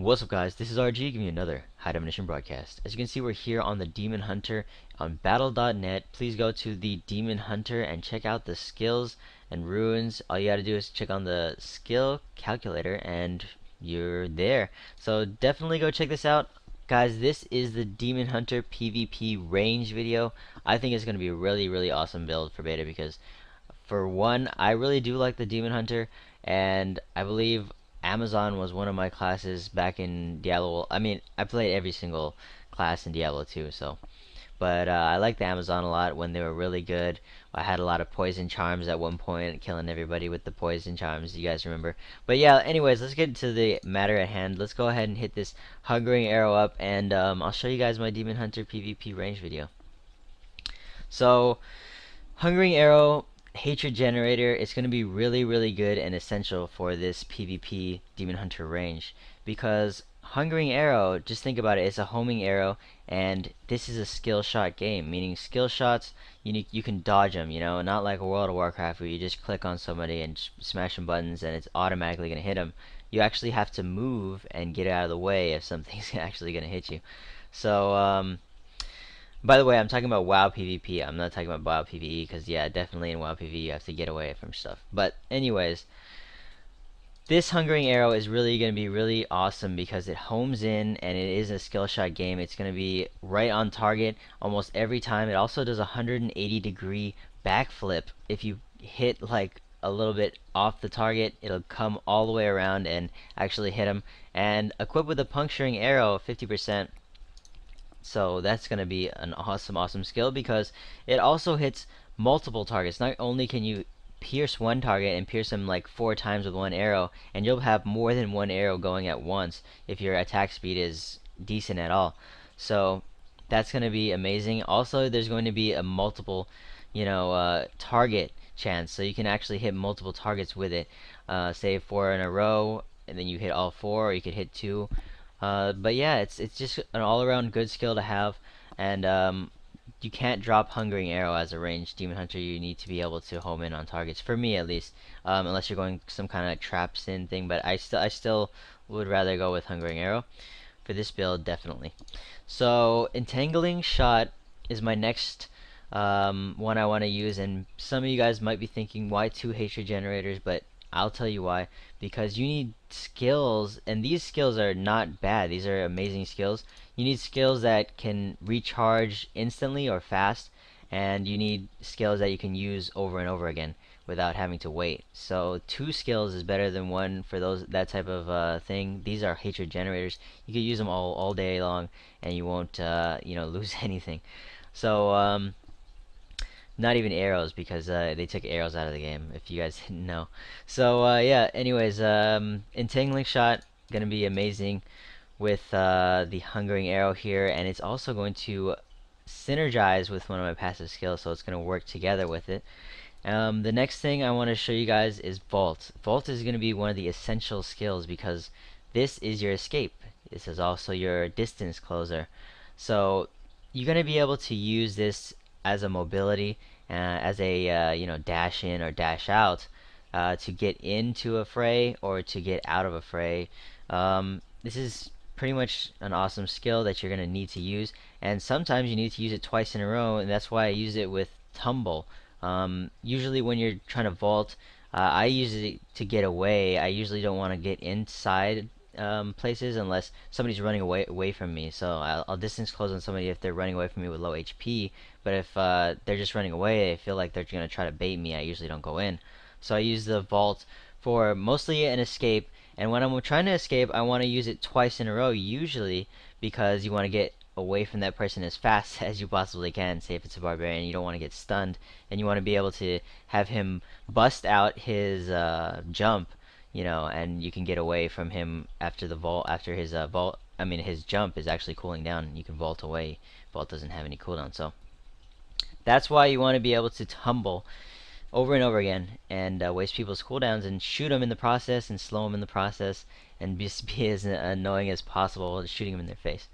What's up guys, this is RG giving you another High Definition broadcast. As you can see, we're here on the Demon Hunter on battle.net. Please go to the Demon Hunter and check out the skills and ruins. All you gotta do is check on the skill calculator and you're there. So definitely go check this out. Guys, this is the Demon Hunter PvP range video. I think it's gonna be a really awesome build for beta because for one, I really do like the Demon Hunter, and I believe Amazon was one of my classes back in Diablo. I mean, I played every single class in Diablo 2, so. But I liked the Amazon a lot when they were really good. I had a lot of poison charms at one point, killing everybody with the poison charms. You guys remember? But yeah, anyways, let's get to the matter at hand. Let's go ahead and hit this Hungering Arrow up, and I'll show you guys my Demon Hunter PvP range video. So, Hungering Arrow Hatred Generator is going to be really good and essential for this PvP Demon Hunter range, because Hungering Arrow, just think about it, it's a homing arrow, and this is a skill shot game, meaning skill shots, you can dodge them, you know, not like a World of Warcraft where you just click on somebody and smash some buttons and it's automatically going to hit them. You actually have to move and get out of the way if something's actually going to hit you. So, by the way, I'm talking about WoW PvP. I'm not talking about WoW PvE because, yeah, definitely in WoW PvE you have to get away from stuff. But anyways, this Hungering Arrow is really going to be really awesome because it homes in and it is a skill shot game. It's going to be right on target almost every time. It also does a 180-degree backflip. If you hit like a little bit off the target, it'll come all the way around and actually hit him. And equipped with a puncturing arrow, 50%. So that's going to be an awesome skill because it also hits multiple targets. Not only can you pierce one target and pierce them like 4 times with one arrow, and you'll have more than one arrow going at once if your attack speed is decent at all. So that's going to be amazing. Also, there's going to be a multiple, target chance, so you can actually hit multiple targets with it. Say 4 in a row, and then you hit all 4, or you could hit 2. But yeah, it's just an all-around good skill to have, and you can't drop Hungering Arrow as a ranged Demon Hunter. You need to be able to home in on targets, for me at least, unless you're going some kind of trap sin thing. But I still would rather go with Hungering Arrow for this build, definitely. So Entangling Shot is my next one I want to use, and some of you guys might be thinking, why 2 hatred generators? But I'll tell you why. Because you need skills, and these skills are not bad. These are amazing skills. You need skills that can recharge instantly or fast, and you need skills that you can use over and over again without having to wait. So 2 skills is better than 1 for that type of thing. These are hatred generators. You can use them all day long, and you won't lose anything. So not even arrows, because they took arrows out of the game, if you guys didn't know. So yeah, anyways, Entangling Shot gonna be amazing with the Hungering Arrow here, and it's also going to synergize with one of my passive skills, so it's gonna work together with it. The next thing I want to show you guys is Vault. Vault is gonna be one of the essential skills because this is your escape. This is also your distance closer. So you're gonna be able to use this as a mobility, as a dash in or dash out, to get into a fray or to get out of a fray. This is pretty much an awesome skill that you're going to need to use, and sometimes you need to use it twice in a row, and that's why I use it with Tumble. Usually when you're trying to vault, I use it to get away. I usually don't want to get inside places unless somebody's running away from me. So I'll distance close on somebody if they're running away from me with low HP. But if they're just running away, I feel like they're gonna try to bait me, I usually don't go in. So I use the vault for mostly an escape. And when I'm trying to escape, I want to use it twice in a row usually, because you want to get away from that person as fast as you possibly can. Say if it's a barbarian, you don't want to get stunned, and you want to be able to have him bust out his jump, and you can get away from him after the vault, after his his jump is actually cooling down. You can vault away. Vault doesn't have any cooldown, so that's why you want to be able to tumble over and over again and waste people's cooldowns and shoot them in the process and slow them in the process and just be as annoying as possible, shooting them in their face.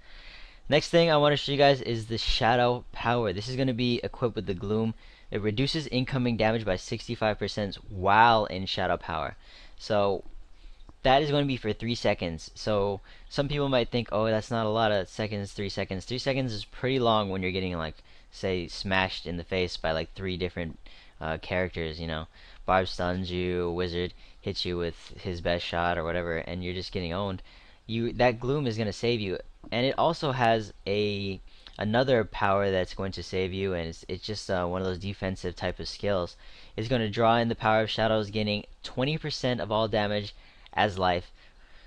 Next thing I want to show you guys is the Shadow Power. This is going to be equipped with the Gloom. It reduces incoming damage by 65% while in Shadow Power. So that is going to be for 3 seconds. So some people might think, oh, that's not a lot of seconds, 3 seconds. 3 seconds is pretty long when you're getting, like, say, smashed in the face by like 3 different characters, you know. Barb stuns you, Wizard hits you with his best shot or whatever, and you're just getting owned. That gloom is going to save you. And it also has another power that's going to save you, and it's just one of those defensive type of skills. It's going to draw in the power of shadows, gaining 20% of all damage as life.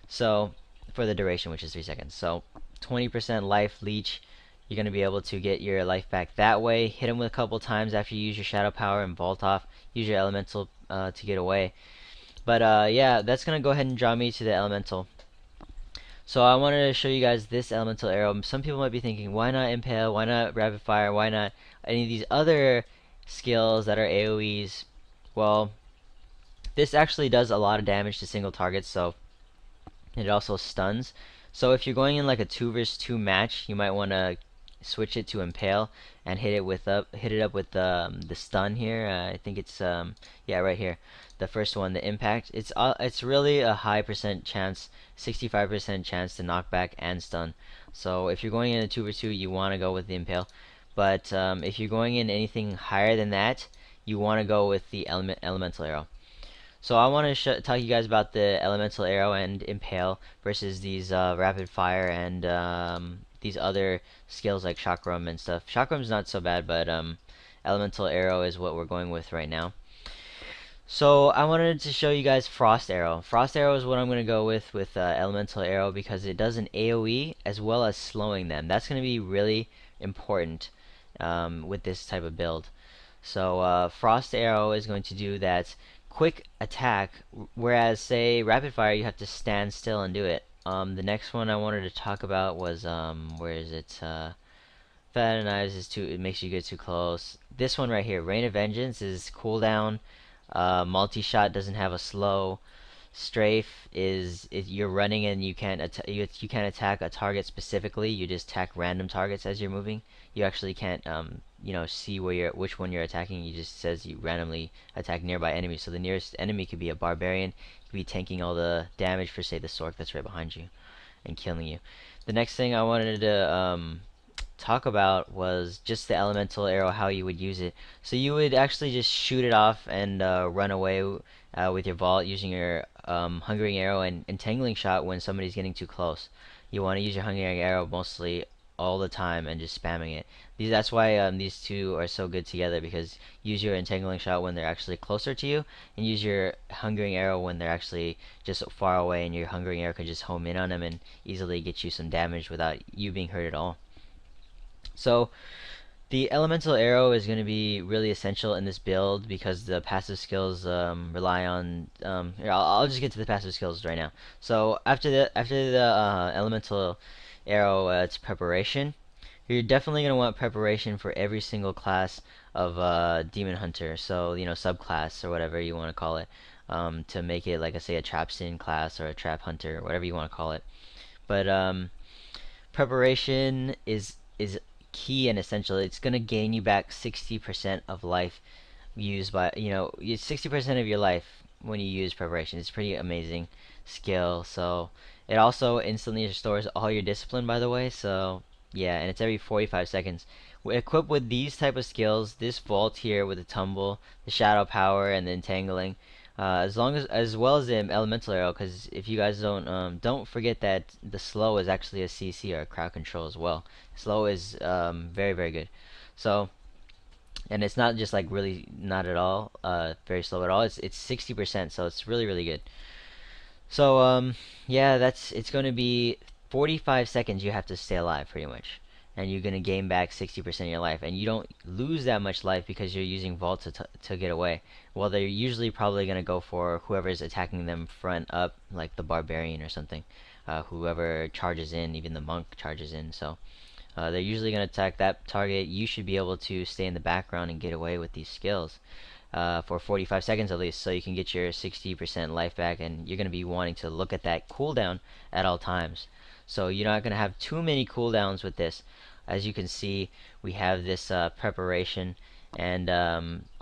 So for the duration, which is 3 seconds. So 20% life leech. You're going to be able to get your life back that way. Hit him with a couple times after you use your shadow power and vault off. Use your elemental to get away. But yeah, that's going to go ahead and draw me to the elemental. So I wanted to show you guys this elemental arrow. Some people might be thinking, why not impale? Why not rapid fire? Why not any of these other skills that are AoEs? Well, this actually does a lot of damage to single targets, so it also stuns. So if you're going in like a 2 versus 2 match, you might want to switch it to impale and hit it up with the stun here. I think it's yeah, right here. The first one, the impact. It's really a high percent chance, 65% chance to knock back and stun. So if you're going in a 2 versus 2, you want to go with the impale. But if you're going in anything higher than that, you want to go with the elemental arrow. So I want to talk to you guys about the elemental arrow and impale versus these rapid fire and these other skills like chakram and stuff. Chakram's not so bad, but elemental arrow is what we're going with right now. So I wanted to show you guys frost arrow. Frost arrow is what I'm going to go with elemental arrow because it does an AoE as well as slowing them. That's going to be really important with this type of build. So frost arrow is going to do that quick attack, whereas say rapid fire you have to stand still and do it. The next one I wanted to talk about was where is it? Fat knives is too. It makes you get too close. This one right here, Rain of Vengeance, is cooldown. Multi-shot doesn't have a slow. Strafe is you're running and you can't attack a target specifically. You just attack random targets as you're moving. You actually can't you know, see which one you're attacking. It just says you randomly attack nearby enemies. So the nearest enemy could be a barbarian. Could be tanking all the damage for say the Sork that's right behind you and killing you. The next thing I wanted to talk about was just the elemental arrow, how you would use it. So you would actually just shoot it off and run away with your vault using your hungering arrow and entangling shot when somebody's getting too close. You want to use your hungering arrow mostly all the time and just spamming it. That's why these two are so good together, because use your entangling shot when they're actually closer to you, and use your hungering arrow when they're actually just far away, and your hungering arrow can just home in on them and easily get you some damage without you being hurt at all. So the elemental arrow is going to be really essential in this build because the passive skills rely on. Here, I'll just get to the passive skills right now. So after the elemental arrow, it's preparation. You're definitely going to want preparation for every single class of demon hunter. So you know, subclass or whatever you want to call it, to make it like say a trap sin class or a trap hunter, whatever you want to call it. But preparation is key and essential. It's gonna gain you back 60% of life used by 60% of your life when you use preparation. It's pretty amazing skill. So it also instantly restores all your discipline, by the way. So yeah, and it's every 45 seconds. Equipped with these type of skills, this vault here with the tumble, the shadow power, and the entangling, as well as the elemental arrow, because if you guys don't forget that the slow is actually a CC or a crowd control as well. Slow is very very good. So, and it's not just like really not at all very slow at all. It's 60%, so it's really really good. So yeah, it's going to be 45 seconds you have to stay alive pretty much, and you're going to gain back 60% of your life, and you don't lose that much life because you're using vault to get away. Well, they're usually probably going to go for whoever's attacking them front up, like the barbarian or something. Whoever charges in, even the monk charges in. So they're usually going to attack that target. You should be able to stay in the background and get away with these skills for 45 seconds at least, so you can get your 60% life back, and you're going to be wanting to look at that cooldown at all times. So you're not going to have too many cooldowns with this. As you can see, we have this preparation, and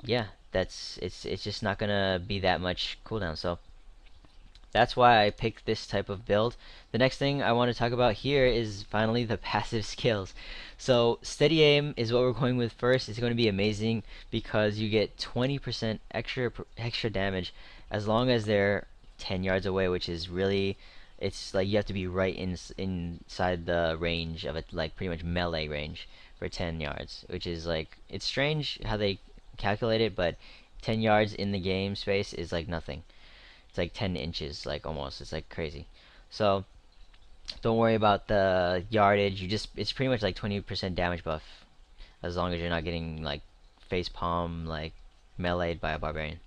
yeah, it's just not going to be that much cooldown. So that's why I picked this type of build. The next thing I want to talk about here is finally the passive skills. So steady aim is what we're going with first. It's going to be amazing because you get 20% extra damage as long as they're 10 yards away, which is really, it's like you have to be right inside the range of it, like pretty much melee range for 10 yards, which is like, it's strange how they calculate it, but 10 yards in the game space is like nothing. It's like 10 inches, like almost. It's like crazy. So don't worry about the yardage. It's pretty much like 20% damage buff as long as you're not getting like face palm like meleeed by a barbarian.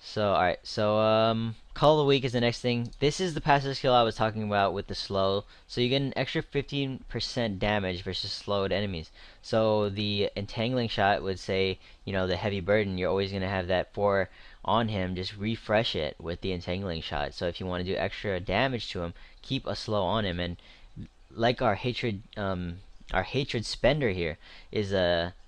So alright, so Call of the Week is the next thing. This is the passive skill I was talking about with the slow. So you get an extra 15% damage versus slowed enemies. So the entangling shot would say, you know, the heavy burden, you're always gonna have that 4 on him. Just refresh it with the entangling shot. So if you want to do extra damage to him, keep a slow on him. And like our hatred spender here is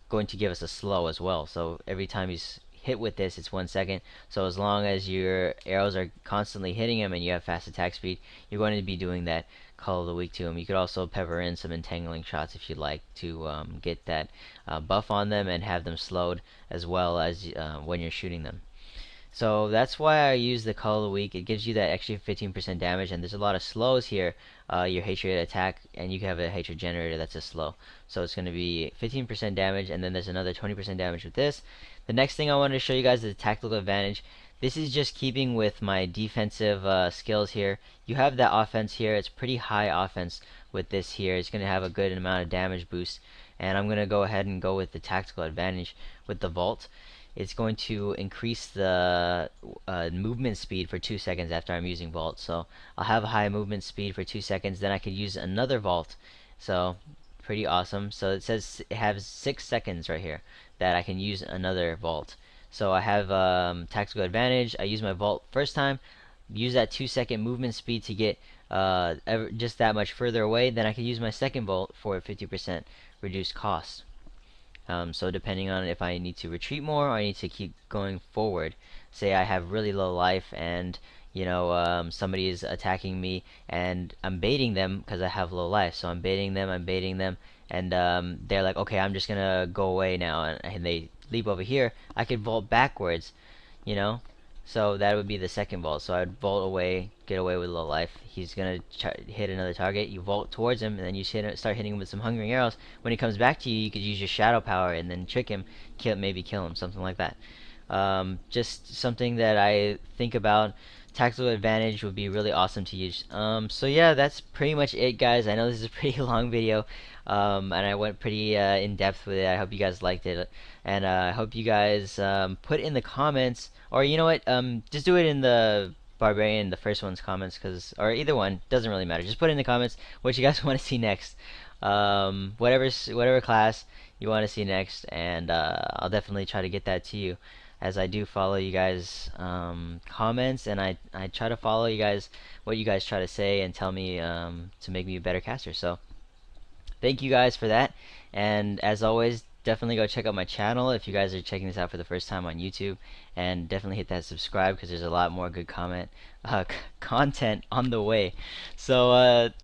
going to give us a slow as well. So every time he's hit with this, it's 1 second. So as long as your arrows are constantly hitting him and you have fast attack speed, you're going to be doing that Call of the Week to him. You could also pepper in some entangling shots if you'd like to get that buff on them and have them slowed as well as when you're shooting them. So that's why I use the Call of the Week. It gives you that extra 15% damage, and there's a lot of slows here. Your hatred attack, and you can have a hatred generator that's a slow. So it's going to be 15% damage, and then there's another 20% damage with this. The next thing I wanted to show you guys is the tactical advantage. This is just keeping with my defensive skills here. You have that offense here. It's pretty high offense with this here. It's going to have a good amount of damage boost. And I'm going to go ahead and go with the tactical advantage with the vault. It's going to increase the movement speed for 2 seconds after I'm using vault. So I'll have a high movement speed for 2 seconds, then I could use another vault. So pretty awesome. So it says it has 6 seconds right here that I can use another vault. So I have tactical advantage. I use my vault first time, use that 2 second movement speed to get just that much further away. Then I can use my second vault for a 50% reduced cost. So depending on if I need to retreat more or I need to keep going forward. Say I have really low life and you know somebody is attacking me and I'm baiting them because I have low life. So I'm baiting them, and they're like, okay, I'm just gonna go away now, and they leap over here. I could vault backwards, you know. So that would be the second vault. So I would vault away, get away with low life. He's gonna hit another target. You vault towards him, and then you start hitting him with some hungering arrows. When he comes back to you, you could use your shadow power and then trick him, maybe kill him, something like that. Just something that I think about. Tactical advantage would be really awesome to use. So yeah, that's pretty much it, guys. I know this is a pretty long video, and I went pretty in depth with it. I hope you guys liked it, and I hope you guys put in the comments, or you know what, just do it in the barbarian, the first one's comments, or either one, doesn't really matter. Just put in the comments what you guys want to see next. Whatever class you want to see next, and I'll definitely try to get that to you, as I do follow you guys comments, and I try to follow you guys, what you guys try to say and tell me to make me a better caster. So thank you guys for that, and as always, definitely go check out my channel if you guys are checking this out for the first time on YouTube, and definitely hit that subscribe because there's a lot more good content on the way. So